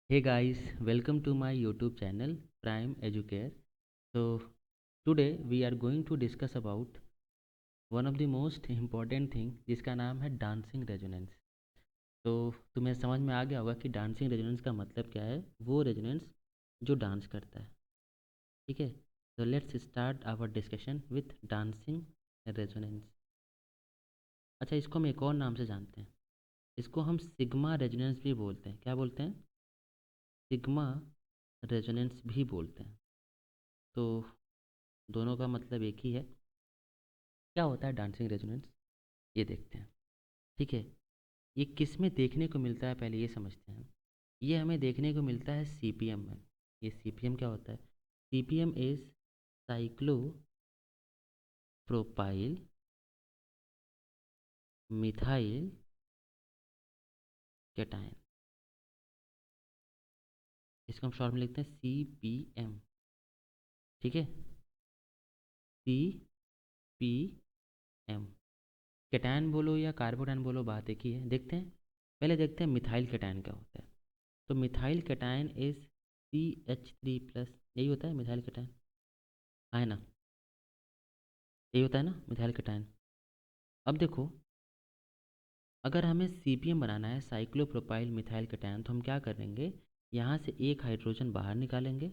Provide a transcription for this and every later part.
Hey guys, welcome to my YouTube channel Prime Educare. So today we are going to discuss about one of the most important thing जिसका नाम है dancing resonance. तो तुम्हें समझ में आ गया होगा कि डांसिंग रेजोनेंस का मतलब क्या है। वो रेजोनेंस जो डांस करता है। ठीक है, तो let's start our discussion with dancing resonance. अच्छा, इसको हम एक और नाम से जानते हैं। इसको हम सिग्मा रेजोनेंस भी बोलते हैं। क्या बोलते हैं? सिग्मा रेजोनेंस भी बोलते हैं। तो दोनों का मतलब एक ही है। क्या होता है डांसिंग रेजोनेंस, ये देखते हैं। ठीक है, ये किस में देखने को मिलता है, पहले ये समझते हैं। ये हमें देखने को मिलता है सीपीएम में। ये सीपीएम क्या होता है? CPM is cyclo propyl methyl cation. इसको हम शॉर्ट में लिखते हैं सीपीएम। ठीक है, सी पी एम। कैटायन बोलो या कार्बोटायन बोलो, बात एक ही है। देखते हैं, पहले देखते हैं मिथाइल कैटायन क्या होता है। तो मिथाइल कैटायन इज CH3+। यही होता है मिथाइल कैटायन, है ना? यही होता है ना मिथाइल कैटायन। अब देखो, अगर हमें सीपीएम बनाना है, साइक्लोप्रोपाइल मिथाइल कैटायन, तो हम क्या करेंगे? यहाँ से एक हाइड्रोजन बाहर निकालेंगे।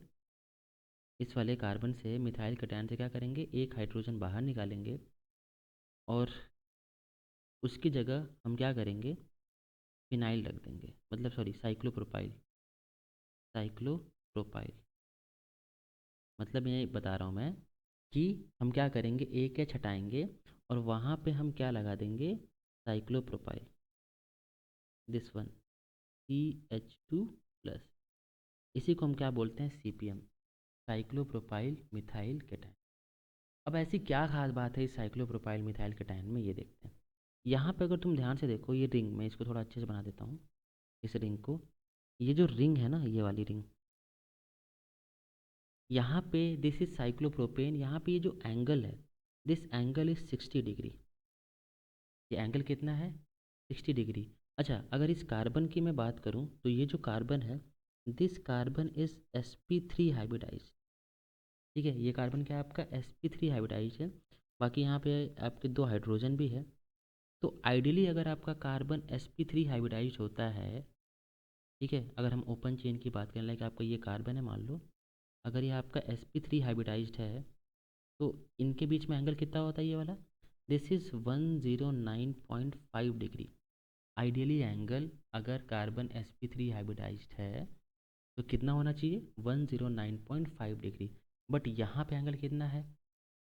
इस वाले कार्बन से, मिथाइल कैटायन से क्या करेंगे? एक हाइड्रोजन बाहर निकालेंगे। और उसकी जगह हम क्या करेंगे? फिनाइल रख देंगे, मतलब सॉरी, साइक्लोप्रोपाइल। साइक्लोप्रोपाइल मतलब ये बता रहा हूँ मैं कि हम क्या करेंगे, एक एच हटाएंगे और वहाँ पे हम क्या लगा देंगे? Cyclopropyl, this one, CH2+। इसी को हम क्या बोलते हैं? CPM, cyclopropyl methyl cation. अब ऐसी क्या खास बात है इस साइक्लोप्रोपाइल मिथाइल कैटायन में, ये देखते हैं। यहाँ पे अगर तुम ध्यान से देखो, ये रिंग, मैं इसको थोड़ा अच्छे से बना देता हूँ, इस रिंग को। ये जो रिंग है ना, ये वाली रिंग, यहाँ पे दिस इज साइक्लोप्रोपेन। यहाँ पे ये जो एंगल है, दिस एंगल इज 60 डिग्री। ये एंगल कितना है? 60 डिग्री। अच्छा, अगर इस कार्बन की मैं बात करूँ, तो ये जो कार्बन है, this carbon is sp3 hybridise. ठीक है, ये कार्बन क्या है आपका? sp3 हाइब्रिडाइज है। बाकी यहाँ पे आपके दो हाइड्रोजन भी है। तो आइडियली अगर आपका कार्बन sp3 हाइब्रिडाइज होता है, ठीक है, अगर हम ओपन चेन की बात करें, लाइक आपका ये कार्बन है मान लो, अगर ये आपका sp3 हाइब्रिडाइज्ड है, तो इनके बीच में एंगल कितना होता है? ये वाला, this is 109.5 degree. Ideally angle अगर कार्बन sp3 हाइब्रिडाइज्ड है तो कितना होना चाहिए? 109.5 डिग्री। बट यहाँ पे एंगल कितना है?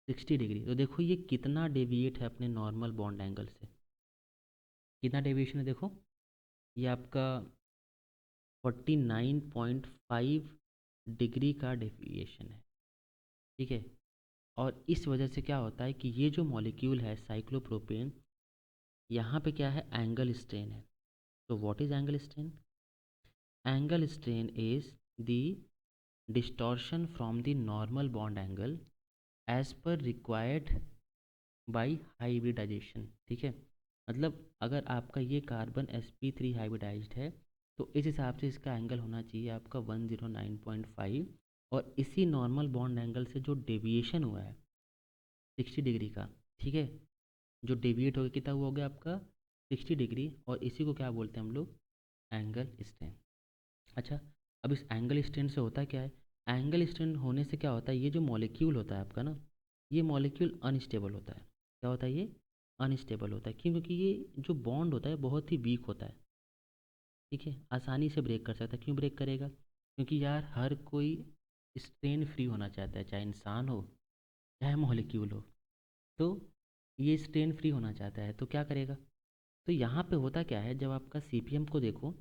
60 डिग्री। तो देखो ये कितना डेविएट है अपने नॉर्मल बॉन्ड एंगल से। कितना डेविएशन है देखो, ये आपका 49.5 डिग्री का डेविएशन है। ठीक है, और इस वजह से क्या होता है कि ये जो मॉलिक्यूल है साइक्लोप्रोपेन, यहाँ पे क्या है? एंगल स्ट्रेन है। तो what is angle strain? Angle strain is the distortion from the normal bond angle as per required by hybridisation. ठीक है, मतलब अगर आपका ये कार्बन sp3 हाइब्रिडाइज्ड है, तो इस हिसाब से इसका एंगल होना चाहिए आपका 109.5। और इसी नॉर्मल बॉन्ड एंगल से जो डेविएशन हुआ है 60 डिग्री का, ठीक है, जो डेविएट हो गया, कितना हुआ हो गया आपका? 60 डिग्री। और इसी को क्या बोलते हैं हम लोग? Angle strain. अच्छा, अब इस एंगल स्ट्रेन से होता क्या है? एंगल स्ट्रेन होने से क्या होता है? ये जो मॉलिक्यूल होता है आपका ना, ये मॉलिक्यूल अनस्टेबल होता है। क्या होता है? ये अनस्टेबल होता है। क्यों? क्योंकि ये जो बॉन्ड होता है बहुत ही वीक होता है। ठीक है, आसानी से ब्रेक कर सकता है। क्यों ब्रेक करेगा? क्योंकि यार हर कोई स्ट्रेन फ्री होना चाहता है, चाहे इंसान हो चाहे मॉलिक्यूल हो। तो ये स्ट्रेन फ्री होना चाहता है, तो क्या करेगा? तो यहाँ पे होता क्या है, जब आपका सीपीएम को देखो,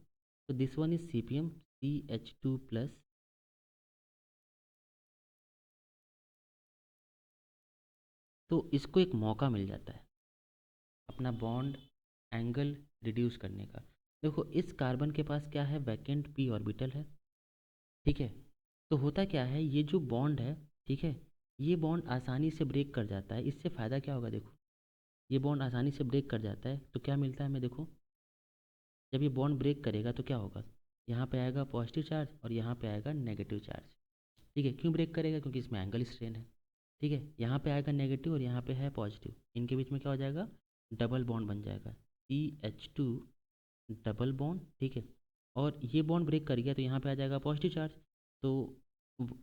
तो this one is CPM, CH2+। तो इसको एक मौका मिल जाता है अपना बॉन्ड एंगल रिड्यूस करने का। देखो इस कार्बन के पास क्या है? वैकेंट p ऑर्बिटल है। ठीक है, तो होता क्या है, ये जो बॉन्ड है, ठीक है, ये बॉन्ड आसानी से ब्रेक कर जाता है। इससे फ़ायदा क्या होगा? देखो, ये बॉन्ड आसानी से ब्रेक कर जाता है तो क्या मिलता है हमें? देखो, जब ये बॉन्ड ब्रेक करेगा तो क्या होगा? यहाँ पे आएगा पॉजिटिव चार्ज और यहाँ पे आएगा नेगेटिव चार्ज। ठीक है, क्यों ब्रेक करेगा? क्योंकि इसमें एंगल स्ट्रेन है। ठीक है, यहाँ पे आएगा नेगेटिव और यहाँ पे है पॉजिटिव, इनके बीच में क्या हो जाएगा? डबल बॉन्ड बन जाएगा, CH2 डबल बॉन्ड। ठीक है, और ये बॉन्ड ब्रेक कर गया तो यहाँ पे आ जाएगा पॉजिटिव चार्ज। तो व-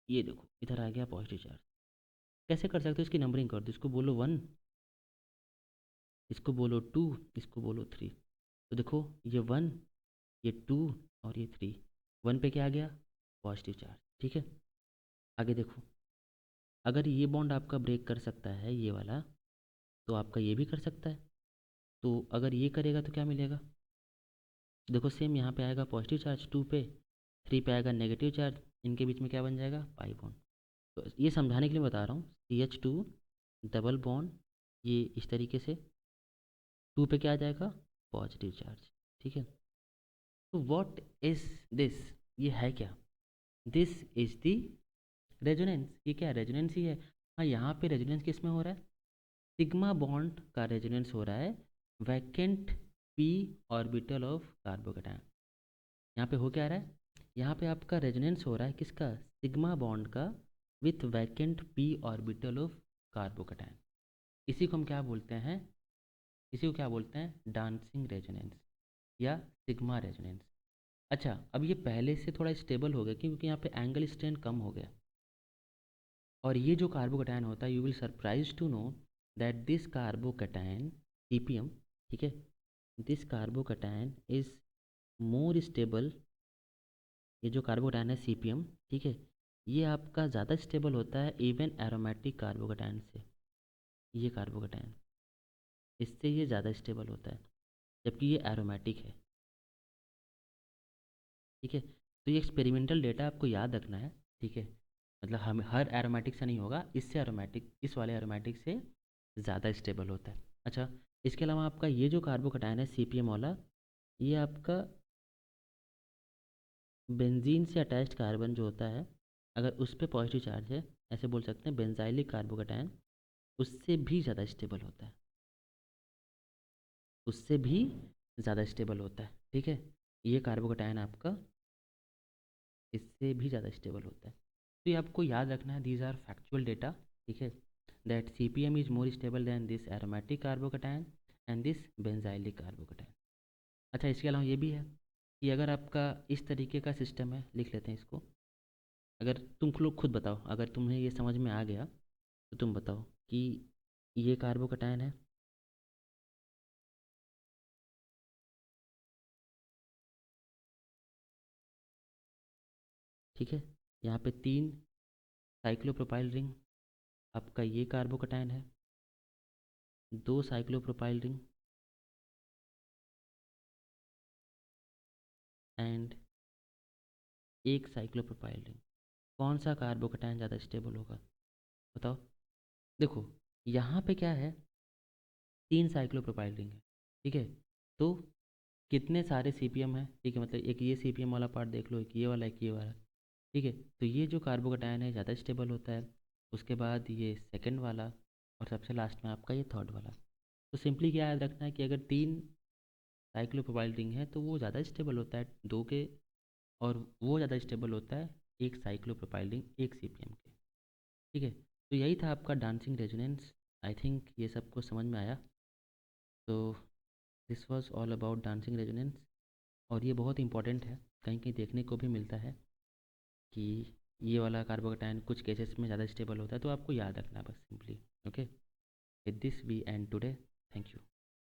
ये देखो इधर आ गया पॉजिटिव चार्ज। कैसे कर सकते हो? इसकी नंबरिंग कर दो, इसको बोलो 1, इसको बोलो 2, इसको बोलो 3। तो देखो ये 1, ये 2 और ये 3। 1 पे क्या आ गया? Positive charge. ठीक है, आगे देखो, अगर ये बॉन्ड आपका ब्रेक कर सकता है ये वाला, तो आपका ये भी कर सकता है। तो अगर ये करेगा तो क्या मिलेगा? देखो सेम यहाँ पे आएगा पॉजिटिव चार्ज 2 पे, 3 पे आएगा नेगेटिव चार्ज, इनके बीच में क्या बन जाएगा? Pi bond. तो ये समझाने के लिए बता रहा हूँ, CH2 डबल बॉन्ड, ये इस तरीके से 2 पे क्या आ जाएगा? Positive charge. ठीक है, तो व्हाट इज दिस? ये है क्या? This is the resonance. ये क्या है? रेजोनेंस ही है। हाँ, यहाँ पे रेजोनेंस किस में हो रहा है? सिग्मा बॉन्ड का रेजोनेंस हो रहा है vacant p orbital of carbocation. यहाँ पे हो क्या रहा है? यहाँ पे आपका रेजोनेंस हो रहा है किसका? सिग्मा बॉन्ड का with vacant p orbital of carbocation. इसी को हम क्या बोलते हैं? इसी को क्या बोलते हैं? डांसिंग रेजोनेंस या सिग्मा रेजोनेंस। अच्छा, अब ये पहले से थोड़ा स्टेबल हो गया क्योंकि यहाँ पे एंगल स्ट्रेन कम हो गया। और ये जो कार्बोकैटायन होता है, you will surprise to know that this carbocation CPM, ठीक है, this carbocation is more stable. ये जो कार्बोकैटायन है CPM, ठीक है, ये आपका ज़्यादा स्टेबल होता है इवन एरोमेटिक कार्बोकैटायन से। ये कार्बोकैटायन इससे ये ज़्यादा स्टेबल होता है, जबकि ये एरोमेटिक है। ठीक है, तो ये एक्सपेरिमेंटल डेटा आपको याद रखना है। ठीक है, मतलब हम हर एरोमेटिक से नहीं होगा, इससे एरोमेटिक, इस वाले एरोमेटिक से ज़्यादा स्टेबल होता है। अच्छा, इसके अलावा आपका ये जो कार्बोकैटायन है CPM वाला, ये आपका बेंजीन से अटैच्ड कार्बन जो होता है, अगर उस पर पॉजिटिव चार्ज है, ऐसे बोल सकते हैं बेंजाइलिक कार्बोकैटायन, उससे भी ज़्यादा स्टेबल होता है, उससे भी ज़्यादा स्टेबल होता है। ठीक है, ये कार्बोकैटायन आपका इससे भी ज़्यादा स्टेबल होता है। तो ये आपको याद रखना है, दीज आर फैक्चुअल डेटा। ठीक है, that CPM is more stable then this aromatic carbocation and this benzylic carbocation. अच्छा, इसके अलावा ये भी है कि अगर आपका इस तरीके का सिस्टम है, लिख लेते हैं इसको। अगर तुम लोग खुद बताओ, अगर तुम्हें ये समझ में आ गया तो तुम बताओ कि ये कार्बोकैटायन है, ठीक है, यहाँ पे 3 साइक्लोप्रोपाइल रिंग, आपका ये कार्बोकैटायन है, 2 cyclopropyl ring and 1 cyclopropyl ring. कौन सा कार्बोकैटायन ज़्यादा स्टेबल होगा? बताओ। देखो, यहाँ पे क्या है? 3 साइक्लोप्रोपाइल रिंग है। ठीक है, तो कितने सारे CPM है? ठीक है, मतलब एक ये CPM वाला पार्ट देख लो, एक ये वाला, एक ये वाला। ठीक है, तो ये जो कार्बोकैटायन है ज़्यादा स्टेबल होता है, उसके बाद ये सेकंड वाला, और सबसे लास्ट में आपका ये थर्ड वाला। तो सिंपली क्या याद रखना है कि अगर 3 साइक्लोप्रोपाइल रिंग है तो वो ज़्यादा स्टेबल होता है 2 के, और वो ज़्यादा स्टेबल होता है 1 साइक्लोप्रोपाइल रिंग 1 CPM के। ठीक है, तो यही था आपका डांसिंग रेजोनेंस। आई थिंक ये सबको समझ में आया। तो this was all about dancing resonance. और ये बहुत इंपॉर्टेंट है, कहीं कहीं देखने को भी मिलता है कि ये वाला कार्बोकैटायन कुछ केसेस में ज़्यादा स्टेबल होता है, तो आपको याद रखना है बस simply. Okay, with this we end today. Thank you.